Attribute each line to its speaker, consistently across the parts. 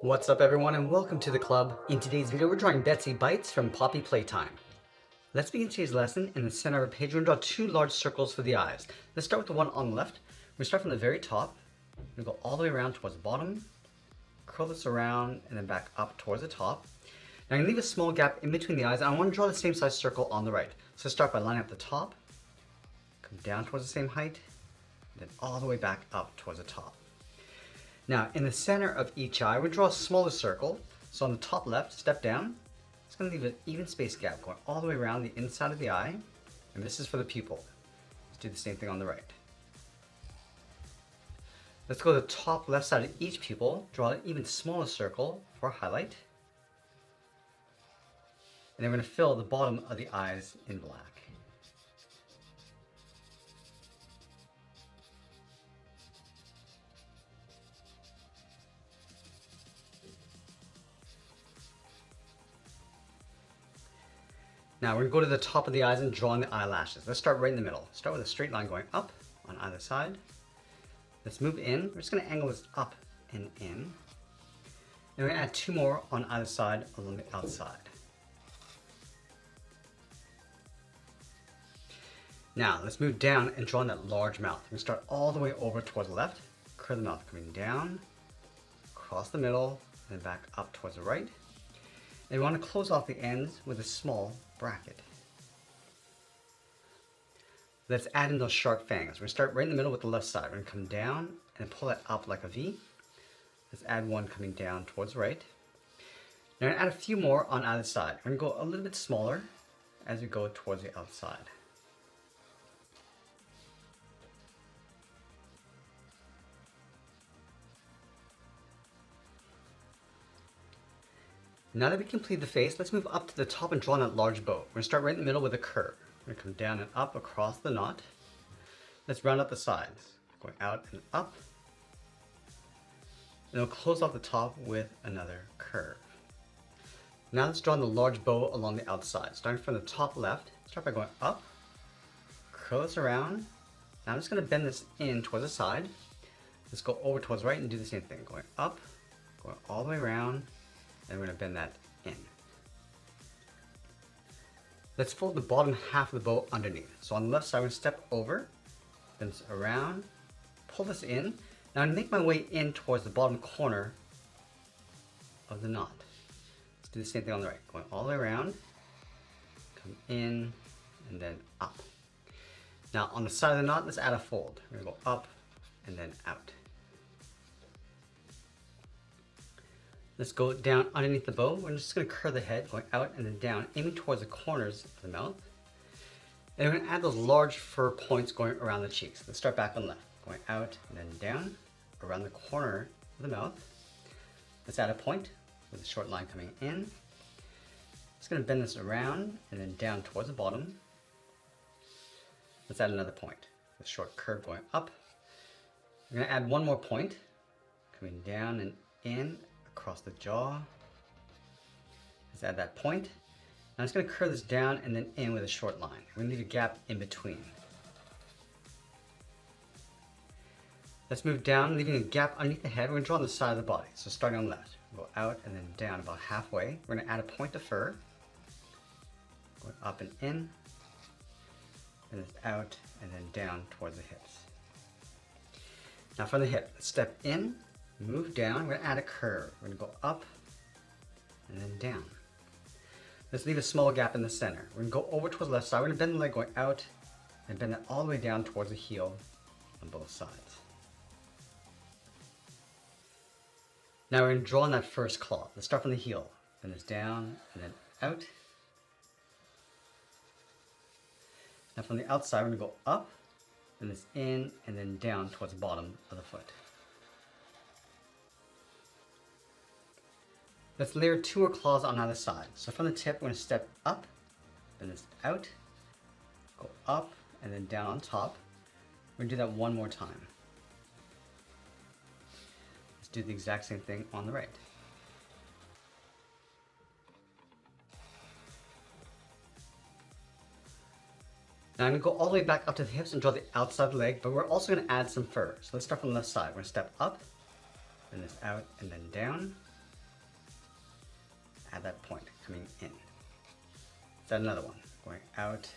Speaker 1: What's up everyone and welcome to the club. In today's video we're drawing Betsy bites from Poppy Playtime. Let's begin today's lesson. In the center of the page we're going to draw two large circles for the eyes. Let's start with the one on the left. We start from the very top. We go all the way around towards the bottom, curl this around and then back up towards the top. Now I'm going to leave a small gap in between the eyes and I want to draw the same size circle on the right. So start by lining up the top, come down towards the same height, then all the way back up towards the top. Now, in the center of each eye, we draw a smaller circle. So on the top left, step down. It's going to leave an even space gap going all the way around the inside of the eye. And this is for the pupil. Let's do the same thing on the right. Let's go to the top left side of each pupil. Draw an even smaller circle for a highlight. And then we're going to fill the bottom of the eyes in black. Now we're going to go to the top of the eyes and draw in the eyelashes. Let's start right in the middle. Start with a straight line going up on either side. Let's move in. We're just going to angle this up and in. And we're going to add two more on either side along the outside. Now let's move down and draw in that large mouth. We're going to start all the way over towards the left. Curve the mouth coming down, across the middle, and then back up towards the right. And we want to close off the ends with a small bracket. Let's add in those sharp fangs. We're going to start right in the middle with the left side. We're going to come down and pull that up like a V. Let's add one coming down towards the right. Now we're going to add a few more on either side. We're going to go a little bit smaller as we go towards the outside. Now that we complete the face, let's move up to the top and draw in that large bow. We're going to start right in the middle with a curve. We're going to come down and up across the knot. Let's round up the sides, going out and up. And we'll close off the top with another curve. Now let's draw in the large bow along the outside. Starting from the top left, start by going up, curl this around. Now I'm just going to bend this in towards the side. Let's go over towards the right and do the same thing. Going up, going all the way around. And we're going to bend that in. Let's fold the bottom half of the bow underneath. So on the left side, I'm going to step over, bend this around, pull this in. Now I'm going to make my way in towards the bottom corner of the knot. Let's do the same thing on the right. Going all the way around, come in, and then up. Now on the side of the knot, let's add a fold. We're going to go up and then out. Let's go down underneath the bow. We're just going to curve the head, going out and then down, aiming towards the corners of the mouth. And we're going to add those large fur points going around the cheeks. Let's start back on the left, going out and then down, around the corner of the mouth. Let's add a point with a short line coming in. Just going to bend this around and then down towards the bottom. Let's add another point with a short curve going up. We're going to add one more point, coming down and in, across the jaw. Let's add that point. Now I'm just going to curve this down and then in with a short line. We're going to leave a gap in between. Let's move down, leaving a gap underneath the head. We're going to draw on the side of the body. So starting on the left, go out and then down about halfway. We're going to add a point of fur. Going up and in. And it's out and then down towards the hips. Now from the hip, let's step in. Move down, we're going to add a curve. We're going to go up and then down. Let's leave a small gap in the center. We're going to go over towards the left side. We're going to bend the leg going out and bend that all the way down towards the heel on both sides. Now we're going to draw on that first claw. Let's start from the heel. Bend this down and then out. Now from the outside, we're going to go up, bend this in, and then down towards the bottom of the foot. Let's layer two more claws on either side. So from the tip, we're going to step up, bend this out, go up, and then down on top. We're going to do that one more time. Let's do the exact same thing on the right. Now I'm going to go all the way back up to the hips and draw the outside of the leg, but we're also going to add some fur. So let's start from the left side. We're going to step up, and this out, and then down. coming in. Let's add another one, going out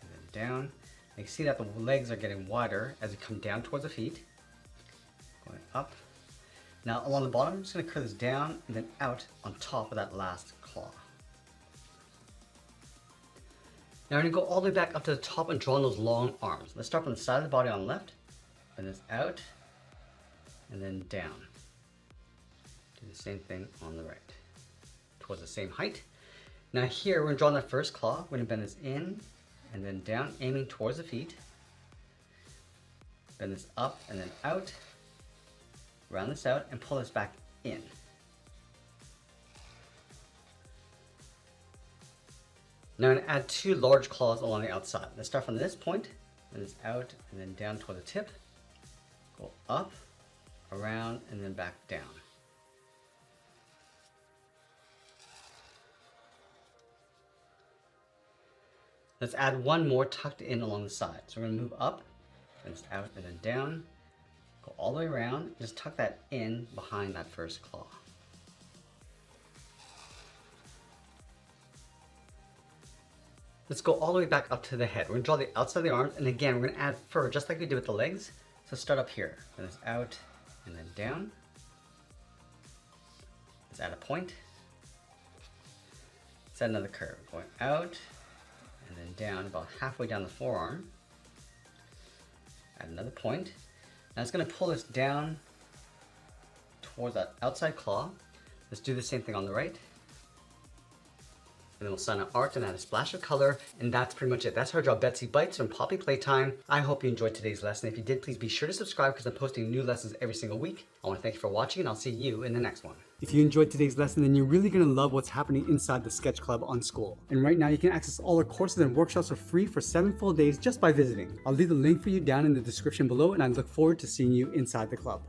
Speaker 1: and then down. You can see that the legs are getting wider as you come down towards the feet. Going up. Now along the bottom, I'm just going to curve this down and then out on top of that last claw. Now we're going to go all the way back up to the top and draw on those long arms. Let's start from the side of the body on the left, bend this out, and then down. Do the same thing on the right, towards the same height. Now here, we're going to draw on that first claw. We're going to bend this in and then down, aiming towards the feet. Bend this up and then out, round this out, and pull this back in. Now I'm going to add two large claws along the outside. Let's start from this point, and this out, and then down toward the tip. Go up, around, and then back down. Let's add one more tucked in along the side. So we're going to move up, and it's out, and then down. Go all the way around, just tuck that in behind that first claw. Let's go all the way back up to the head. We're going to draw the outside of the arms, and again, we're going to add fur, just like we did with the legs. So start up here, and it's out, and then down. Let's add a point. Let's add another curve, going out, and then down about halfway down the forearm. Add another point. Now it's going to pull this down towards that outside claw. Let's do the same thing on the right. And then we'll sign an art and add a splash of color, and that's pretty much it. That's how to draw Betsy Bites from Poppy Playtime. I hope you enjoyed today's lesson. If you did, please be sure to subscribe because I'm posting new lessons every single week. I want to thank you for watching, and I'll see you in the next one. If you enjoyed today's lesson, then you're really going to love what's happening inside the Sketch Club on School. And right now you can access all our courses and workshops for free for 7 full days just by visiting. I'll leave the link for you down in the description below, and I look forward to seeing you inside the club.